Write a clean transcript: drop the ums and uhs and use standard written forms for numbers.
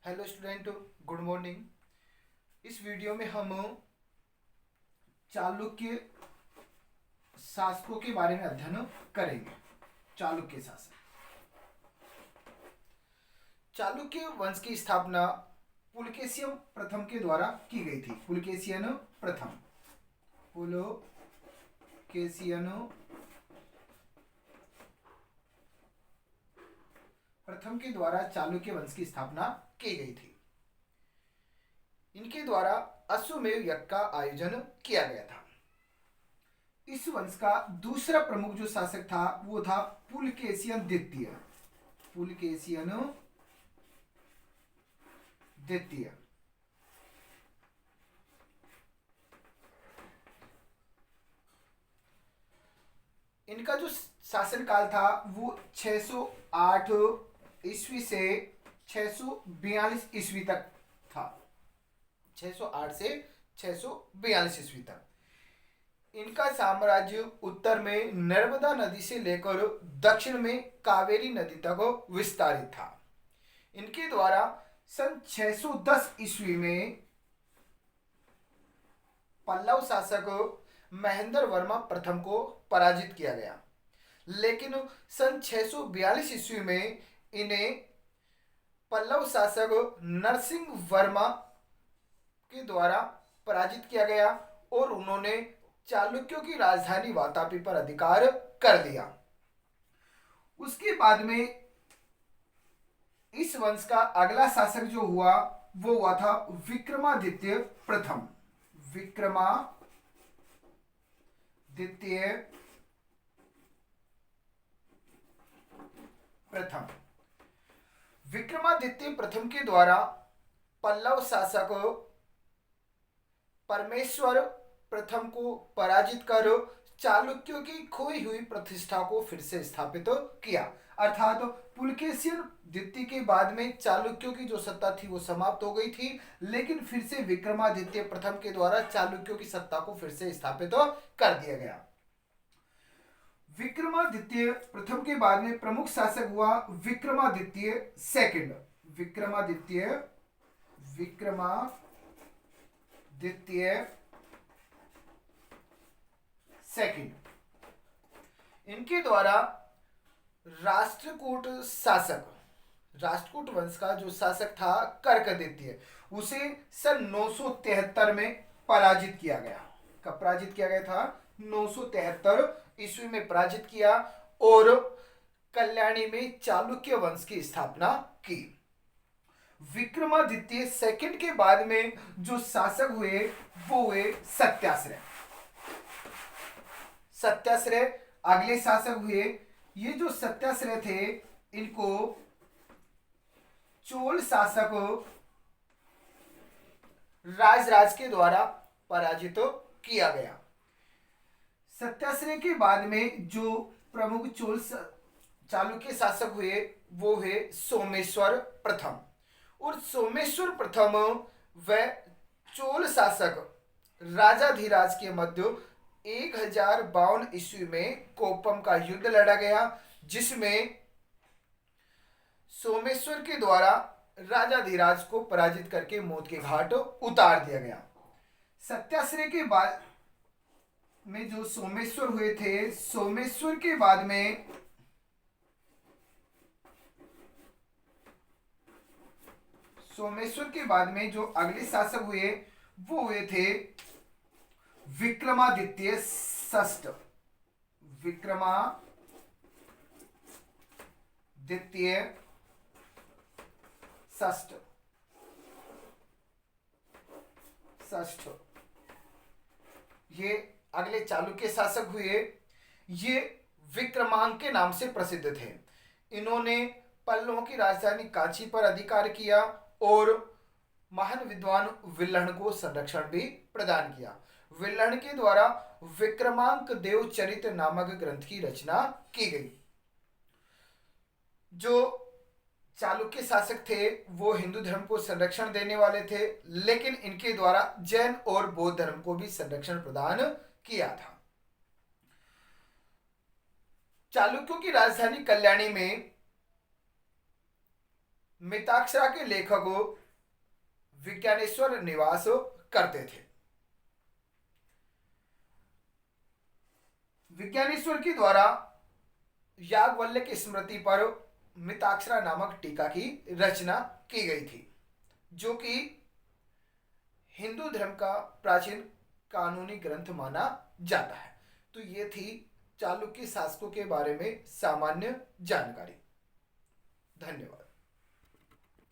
Hello student, good morning. इस video में हम चालुक्य शासकों के बारे में अध्ययन करेंगे। चालुक्य शासक। चालुक्य वंश की स्थापना पुलकेशियन प्रथम के द्वारा की गई थी। पुलकेशियन प्रथम, पुलकेशियन प्रथम के द्वारा चालुक्य वंश की स्थापना की गई थी। इनके द्वारा अश्वमेध यज्ञ का आयोजन किया गया था। इस वंश का दूसरा प्रमुख जो शासक था वो था पुलकेशियन द्वितीय। पुलकेशियन द्वितीय। इनका जो शासनकाल था वो 608 ईस्वी से 642 ईस्वी तक था। 608 से 642 ईस्वी तक इनका साम्राज्य उत्तर में नर्मदा नदी से लेकर दक्षिण में कावेरी नदी तक विस्तारित था। इनके द्वारा सन 610 ईस्वी में पल्लव शासक महेंद्र वर्मा प्रथम को पराजित किया गया, लेकिन सन 642 ईस्वी में इन्हें पल्लव शासक नरसिंह वर्मा के द्वारा पराजित किया गया और उन्होंने चालुक्यों की राजधानी वातापी पर अधिकार कर लिया। उसके बाद में इस वंश का अगला शासक जो हुआ वो हुआ था विक्रमादित्य प्रथम। विक्रमादित्य प्रथम। विक्रमादित्य प्रथम के द्वारा पल्लव शासक परमेश्वर प्रथम को पराजित कर चालुक्यों की खोई हुई प्रतिष्ठा को फिर से स्थापित किया। अर्थात पुलकेशियन द्वितीय के बाद में चालुक्यों की जो सत्ता थी वो समाप्त हो गई थी, लेकिन फिर से विक्रमादित्य प्रथम के द्वारा चालुक्यों की सत्ता को फिर से स्थापित कर दिया गया। विक्रमादित्य प्रथम के बाद में प्रमुख शासक हुआ विक्रमादित्य सेकंड। विक्रमादित्य सेकंड। इनके द्वारा राष्ट्रकूट वंश का जो शासक था कर्कदित्य, उसे सन 973 में पराजित किया गया। कब पराजित किया गया था? 973 ईस्वी में पराजित किया और कल्याणी में चालुक्य वंश की स्थापना की। विक्रमादित्य सेकंड के बाद में जो शासक हुए वो हुए सत्याश्रय अगले शासक हुए। ये जो सत्याश्रय थे इनको चोल शासक राजराज के द्वारा पराजित किया गया। सत्याश्रय के बाद में जो प्रमुख चालुक्य शासक हुए वो है सोमेश्वर प्रथम। और सोमेश्वर प्रथम व चोल शासक राजाधिराज के मध्य 1052 ईस्वी में कोप्पम का युद्ध लड़ा गया, जिसमें सोमेश्वर के द्वारा राजाधिराज को पराजित करके मौत के घाट उतार दिया गया। सत्याश्रय के बाद में जो सोमेश्वर हुए थे, सोमेश्वर के बाद में जो अगले शासक हुए वो हुए थे विक्रमादित्य षष्ठ। ये अगले चालुक्य शासक हुए। ये विक्रमांक के नाम से प्रसिद्ध थे। इन्होंने पल्लवों की राजधानी कांची पर अधिकार किया और महान विद्वान विल्हण को संरक्षण भी प्रदान किया। विल्हण के द्वारा विक्रमांक देव चरित नामक ग्रंथ की रचना की गई। जो चालुक्य शासक थे वो हिंदू धर्म को संरक्षण देने वाले थे, लेकिन इनके द्वारा जैन और बौद्ध धर्म को भी संरक्षण प्रदान किया था। चालुक्यों की राजधानी कल्याणी में मिताक्षरा के लेखक विज्ञानेश्वर निवास करते थे। विज्ञानेश्वर के द्वारा याज्ञवल्क्य की स्मृति पर मिताक्षरा नामक टीका की रचना की गई थी, जो कि हिंदू धर्म का प्राचीन कानूनी ग्रंथ माना जाता है। तो ये थी चालुक्य शासकों के बारे में सामान्य जानकारी। धन्यवाद।